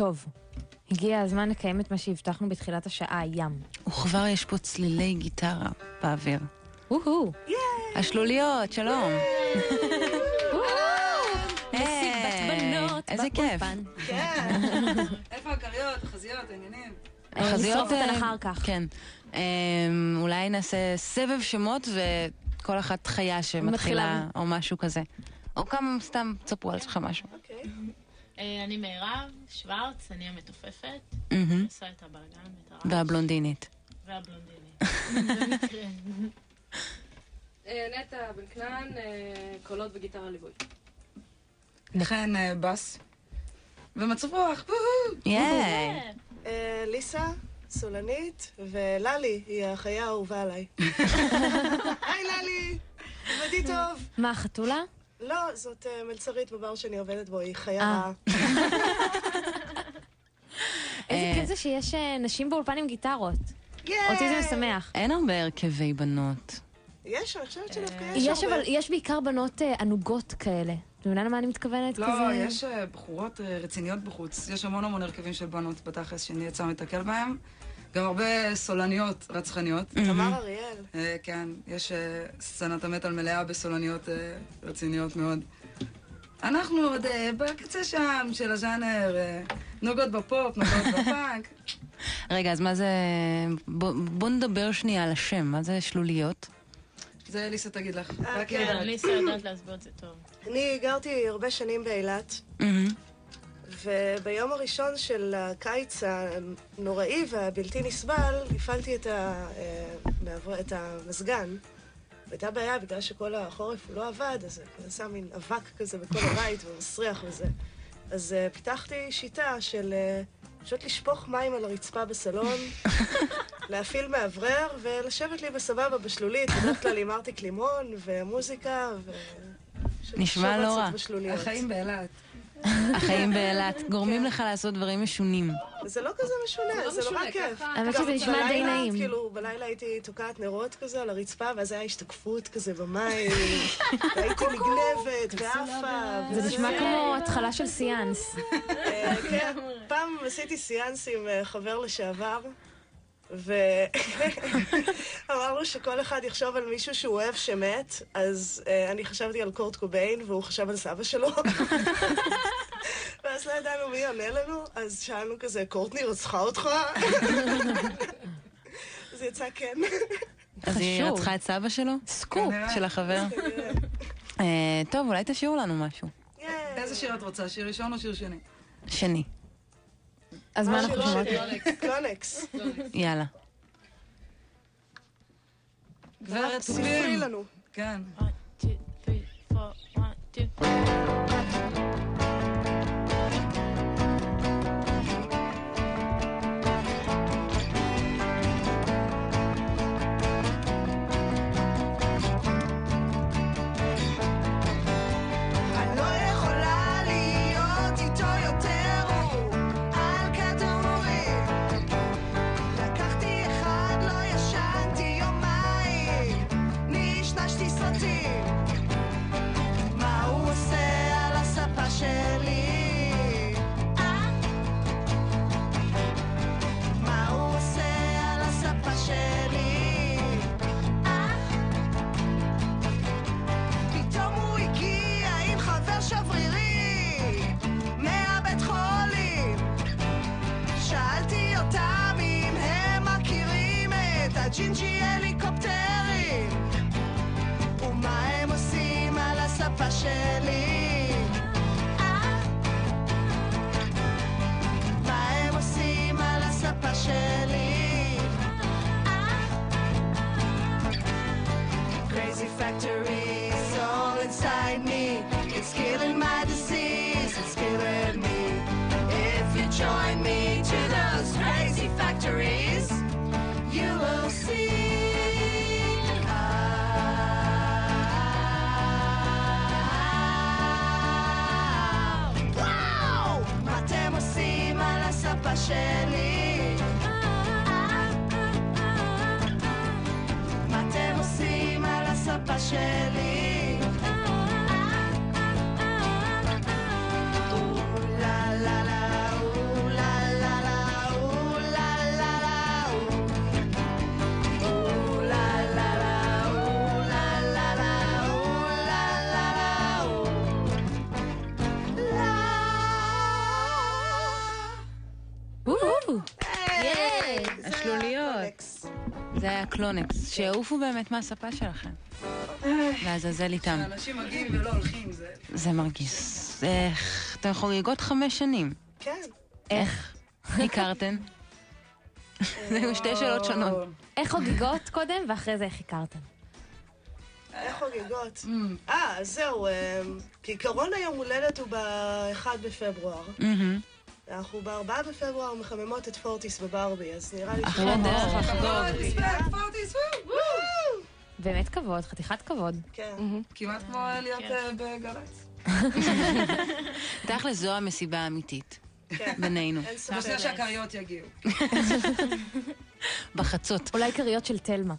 טוב, הגיע הזמן לקיים את מה שהבטחנו בתחילת השעה, ים. וכבר יש פה צלילי גיטרה באוויר. השלוליות, שלום. מסיבת בנות איזה כיף. איפה הקריות, החזיות, העניינים? נשרוף אותן אחר כך. כן. אולי נעשה סבב שמות וכל אחת חיה שמתחילה או משהו כזה. או כמה סתם תספרו על עצמכם משהו. אני מירב שוורץ, אני המתופפת. עושה את הבלגן, את הרעש. והבלונדינית. במקרה. נטע בן כנען, קולות וגיטרה ליווי. לכן בס. ומצב רוח. יאי. ליסה, סולנית, וללי היא החיה האהובה עליי. היי ללי, עבדי טוב. מה, חתולה? לא, זאת מלצרית בבר שאני עובדת בו, היא חיה רעה. איזה כיף זה שיש נשים באולפן עם גיטרות. אותי זה משמח. אין הרבה הרכבי בנות. יש, אני חושבת שדווקא יש, אבל יש בעיקר בנות ענוגות כאלה. אתה מבינה למה אני מתכוונת? לא, יש בחורות רציניות בחוץ. יש המון הרכבים של בנות בתכלס שאני יצא מתקל בהם. גם הרבה סולניות רצחניות. תמר אריאל. כן, יש סצנת המטל מלאה בסולניות רציניות מאוד. אנחנו עוד בקצה שם של הז'אנר, נוגעות בפופ, נוגעות בפאנק. רגע, אז מה זה... בוא נדבר שנייה על השם. מה זה שלוליות? זה ליסה תגיד לך. כן, ליסה יודעת להסביר את זה טוב. אני גרתי הרבה שנים באילת, וביום הראשון של הקיץ הנוראי והבלתי נסבל, הפעלתי את המזגן. והייתה בעיה בגלל שכל החורף הוא לא עבד, אז זה שם מין אבק כזה בכל הבית ומסריח וזה. אז פיתחתי שיטה של פשוט לשפוך מים על הרצפה בסלון, להפעיל מאוורר ולשבת לי בסבבה בשלולית. בדרך כלל עם ארטיק לימון ומוזיקה נשמע לא רע. החיים באילת. החיים באילת גורמים לך לעשות דברים משונים. זה לא כזה משונה, זה נורא כיף. האמת שזה נשמע די נעים. כאילו, בלילה הייתי תוקעת נרות כזה על הרצפה, ואז היה השתקפות כזה במים, והייתי נגנבת ועפה. זה נשמע כמו התחלה של סיאנס. כן, פעם עשיתי סיאנס עם חבר לשעבר, ואמרנו שכל אחד יחשוב על מישהו שהוא אוהב שמת, אז אני חשבתי על קורט קוביין, והוא חשב על סבא שלו. ואז לא ידענו מי עונה לנו, אז שאלנו כזה, קורטני רצחה אותך? זה יצא כן. אז היא רצחה את סבא שלו? סקופ. של החבר. טוב, אולי תשאירו לנו משהו. איזה שיר את רוצה? שיר ראשון או שיר שני? שני. אז מה אנחנו שומעות? קלונקס. יאללה. גברת ספרי לנו. כן. 1, 2, 3, 4, 1, 2. ג'ינג'י הליקופטרים, ומה הם עושים על הספה שלי? מה הם עושים על הספה שלי? Crazy factory, it's all inside me. It's killing my disease, it's killing me. If you join me to those crazy factories, you will see. וואו! מה אתם עושים על הספה שלי? מה אתם עושים על הספה שלי? לה לה לה השלוליות. זה היה קלונקס, שיעופו באמת מהספה שלכם. לעזאזל איתם. שאנשים מגיעים ולא הולכים, זה... זה מרגיש. איך? אתם חוגגות 5 שנים. כן. איך? הכרתן? זה היו 2 שאלות שונות. איך חוגגות קודם, ואחרי זה איך הכרתן? איך חוגגות? אז זהו, כעיקרון היום הולדת הוא ב-1 בפברואר. אנחנו ב-4 בפברואר מחממות את פורטיס בברבי, אז נראה לי אחרי דרך לחגוג. פורטיס, באמת כבוד, חתיכת כבוד. כן. כמעט כמו להיות בגלץ. תכל'ס זו המסיבה האמיתית. כן. בינינו. אין ספק. לפני שהקריות יגיעו. בחצות. אולי קריות של תלמה.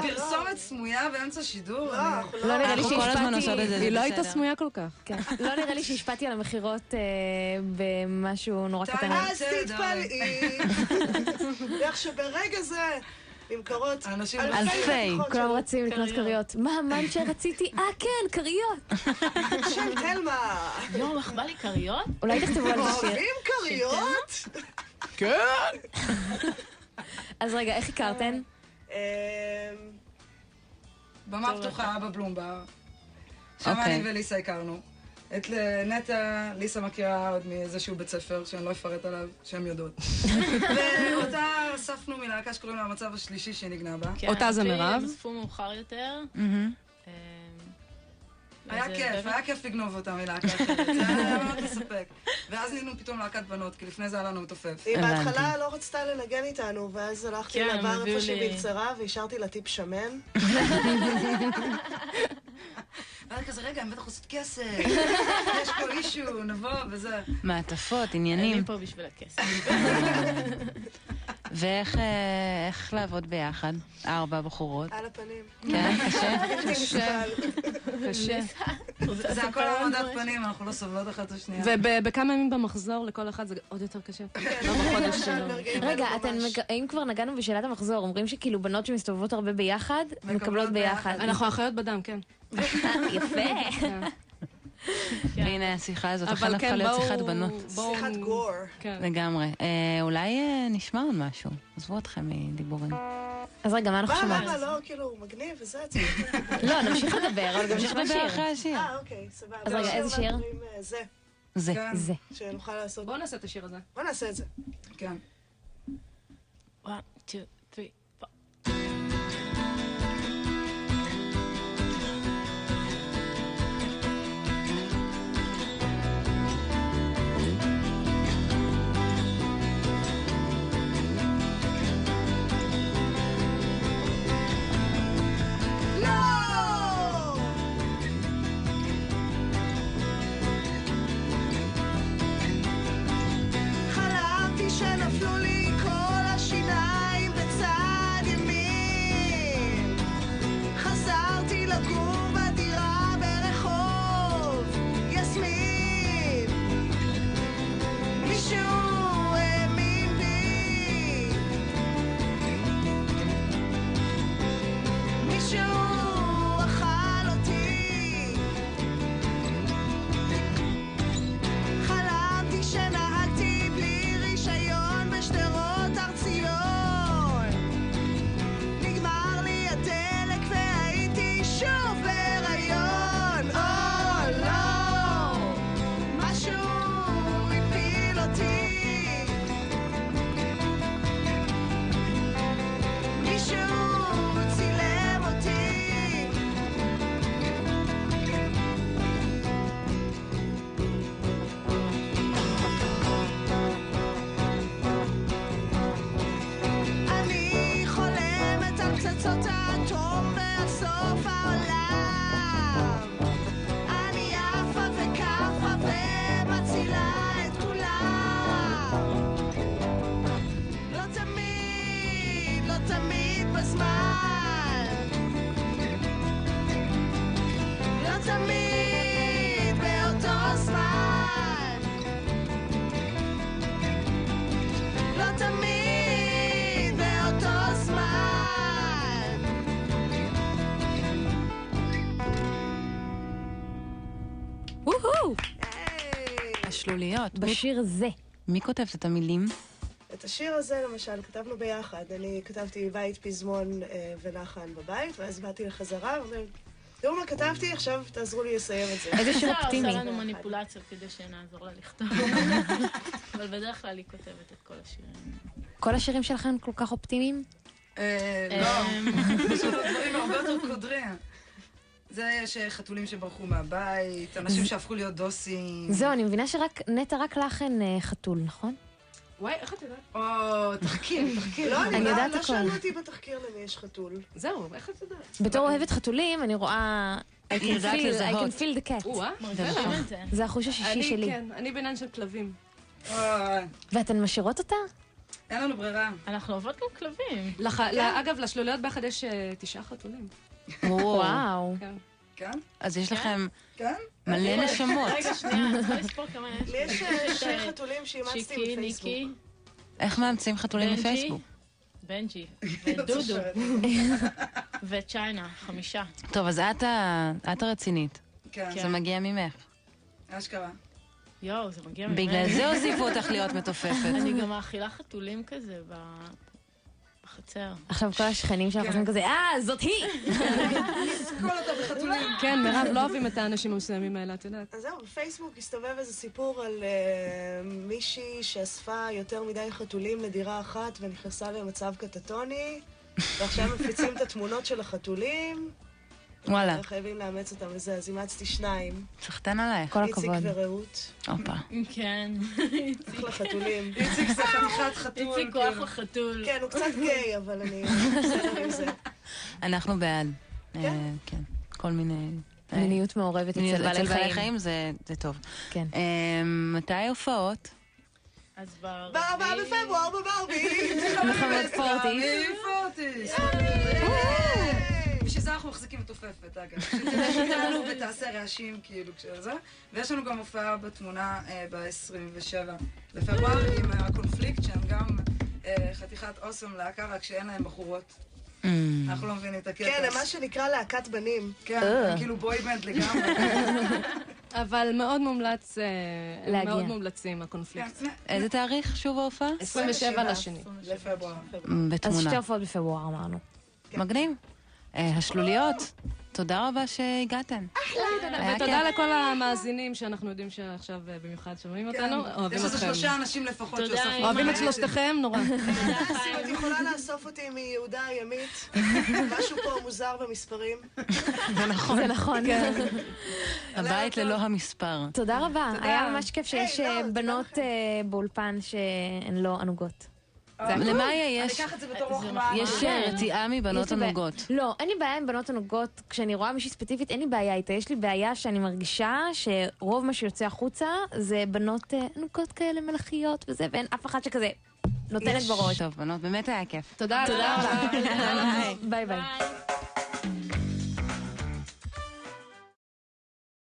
פרסומת סמויה באמצע שידור? לא נראה לי אנחנו כל הזמן עושות את זה, זה היא לא בסדר. הייתה סמויה כל כך. לא נראה לי שהשפעתי על המחירות במשהו נורא קטן. אז תתפלאי. איך שברגע זה נמכרות אלפי. כולם רצים לקנות כריות. מה שרציתי? כן, כריות. של תלמה. יום, איך בא לי כריות? אולי תכתבו על זה שיר. אוהבים כריות? אז רגע, איך הכרתן? במה פתוחה בבלומבר. שם אני וליסה הכרנו. את נטע, ליסה מכירה עוד מאיזשהו בית ספר, שאני לא אפרט עליו, שהן יודעות. ואותה אספנו מלהקה שקוראים לה המצב השלישי שהיא נגנה בה. אותה זה מירב. הם אספו מאוחר יותר. היה כיף לגנוב אותה מלהקה אחרת, זה היה מאוד מספק. ואז נהיינו פתאום להקת בנות, כי לפני זה היה לנו מתופף. היא בהתחלה לא רצתה לנגן איתנו, ואז הלכתי לבר איפה שהיא בלצרה, והשארתי לה טיפ שמן. ואז כזה, רגע, הם בטח עושות כסף, יש פה אישו, נבוא וזה. מעטפות, עניינים. אני פה בשביל הכסף. ואיך לעבוד ביחד? 4 בחורות. על הפנים. כן, קשה. קשה. זה הכל העמדת פנים, אנחנו לא סובלות אחת את השנייה. ובכמה ימים במחזור לכל אחד זה עוד יותר קשה. לא בחודש שלו. רגע, אם כבר נגענו בשאלת המחזור, אומרים שכאילו בנות שמסתובבות הרבה ביחד, מקבלות ביחד. אנחנו אחיות בדם, כן. יפה. והנה השיחה הזאת, אכן הפכה להיות שיחת בנות. שיחת גור. לגמרי. אולי נשמע עוד משהו. עזבו אתכם מדיבורים. אז רגע, מה אנחנו שומעות? לא, כאילו, מגניב וזה. לא, נמשיך לדבר, אבל גם נמשיך נשמע לדבר שיר. אחרי השיר. אוקיי, סבבה. אז רגע, איזה שיר? זה. זה. שנוכל לעשות. בואו נעשה את השיר הזה. בוא נעשה את זה. כן. 1, 2, 3, 4. חלמתי שנפלו לי כל השיניים בצד ימין. חזרתי לגור בדירה ברחוב יסמין. מישהו האמין בי. מישהו אכל אותי. חלמתי שנהגתי בלי רישיון בשדרות ארציון. נגמר לי הדלק והייתי שוב בהיריון. לא, משהו הפיל אותי. מישהו צילם אותי. אני חולמת על פצצות האטום ועל סוף העולם. אני עפה וקפה ומצילה את כולם. לא תמיד, לא תמיד בזמן. לא תמיד באותו זמן. לא תמיד באותו זמן. וואו! השלוליות. בשיר זה. מי כותבת את המילים? את השיר הזה, למשל, כתבנו ביחד. אני כתבתי בית, פזמון ולחן בבית, ואז באתי לחזרה, ואומרים, תראו מה כתבתי, עכשיו תעזרו לי לסיים את זה. איזה שיר עושה אופטימי. לנו מניפולציות כדי שנעזור לה לכתוב. אבל בדרך כלל היא כותבת את כל השירים. כל השירים שלכם כל כך אופטימיים? לא, יש לנו דברים הרבה יותר קודרים. זה יש חתולים שברחו מהבית, אנשים שהפכו להיות דוסים. זהו, אני מבינה נטע רק לך אין חתול, נכון? וואי, איך את יודעת? או, תחקיר. לא, אני יודעת לא הכל. שאלו אותי בתחקיר למי יש חתול. זהו, איך את יודעת? בתור אוהבת חתולים, אני רואה... I can יודעת feel- I לזהות. can feel the cat. מרגישים את זה. זה החוש השישי אני שלי. כן, אני בעניין של כלבים. ואתן משאירות אותה? אין לנו ברירה. אנחנו אוהבות גם כלבים. אגב, לשלוליות ביחד יש 9 חתולים. וואו. כן. כן? אז יש לכם כן? מלא נשמות. רגע, שנייה, אני צריכה לספור כמה יש. לי יש 2 חתולים שאימצתי שיקי, בפייסבוק. ניקי, איך מאמצים חתולים בנג'י, בפייסבוק? בנג'י, ודודו, וצ'יינה, 5. טוב, אז את הרצינית. כן. זה מגיע ממך. אשכרה. יואו, זה מגיע ממני. בגלל זה הוסיפו אותך להיות מתופפת. אני גם מאכילה חתולים כזה בחצר. עכשיו כל השכנים שלך חושבים כזה, זאת היא! לסקול אותה בחתולים. כן, מירב, לא אוהבים את האנשים המסוימים האלה, את יודעת. אז זהו, בפייסבוק הסתובב איזה סיפור על מישהי שאספה יותר מדי חתולים לדירה אחת ונכנסה למצב קטטוני, ועכשיו מפיצים את התמונות של החתולים. וואלה, חייבים לאמץ אותם לזה, אז אימצתי 2. סחטן עלייך. כל איציק הכבוד. ורעות. הופה. כן. אחלה חתולים. איציק זה חתיכת חתול. איציק הוא אחלה חתול. כן, הוא קצת גיי, אבל אני בסדר עם זה. אנחנו בעד. כן. כל מיני... מיניות מעורבת מיניות אצל בעלי חיים. חיים זה טוב. כן. מתי הופעות? אז ב4 בפברואר בברבי. מחמד פורטיס. פורטיס. בשביל זה אנחנו מחזיקים מתופפת, אגב. שתלך איתנו ותעשה רעשים, כאילו, כשזה. ויש לנו גם הופעה בתמונה ב-27 לפברואר עם הקונפליקט, שהם גם חתיכת אוסם להקה, רק שאין להם בחורות. אנחנו לא מבינים את הקטע. כן, מה שנקרא להקת בנים. כן, הם כאילו בוי-בנד לגמרי. אבל מאוד מומלץ, להגיע. מאוד מומלצים, הקונפליקט. איזה תאריך שוב ההופעה? 27 לשני. לפברואר. אז בתמונה. 2 הופעות בפברואר אמרנו. מגניב. השלוליות, תודה רבה שהגעתן. היה ותודה כיף. לכל המאזינים שאנחנו יודעים שעכשיו במיוחד שומעים אותנו, אוהבים יש איזה אתכם. 3 אנשים לפחות תודה, שאוספים. אימא. אוהבים את שלושתכם, נורא. את יכולה לאסוף אותי מיהודה הימית? משהו פה מוזר במספרים. זה נכון. הבית ללא המספר. תודה רבה. היה ממש כיף שיש היי, לא, תודה בנות לכם. באולפן שהן לא ענוגות. למאיה אני יש... אקח את זה בתור מחמאה. יש רתיעה מבנות יש לי בעיה- ענוגות. לא, אין לי בעיה עם בנות ענוגות. כשאני רואה מישהי ספציפית, אין לי בעיה איתה. יש לי בעיה שאני מרגישה שרוב מה שיוצא החוצה זה בנות ענוגות כאלה מלאכיות וזה, ואין אף אחד שכזה נותנת בראש. טוב, בנות, באמת היה כיף. תודה רבה. ביי ביי. ביי.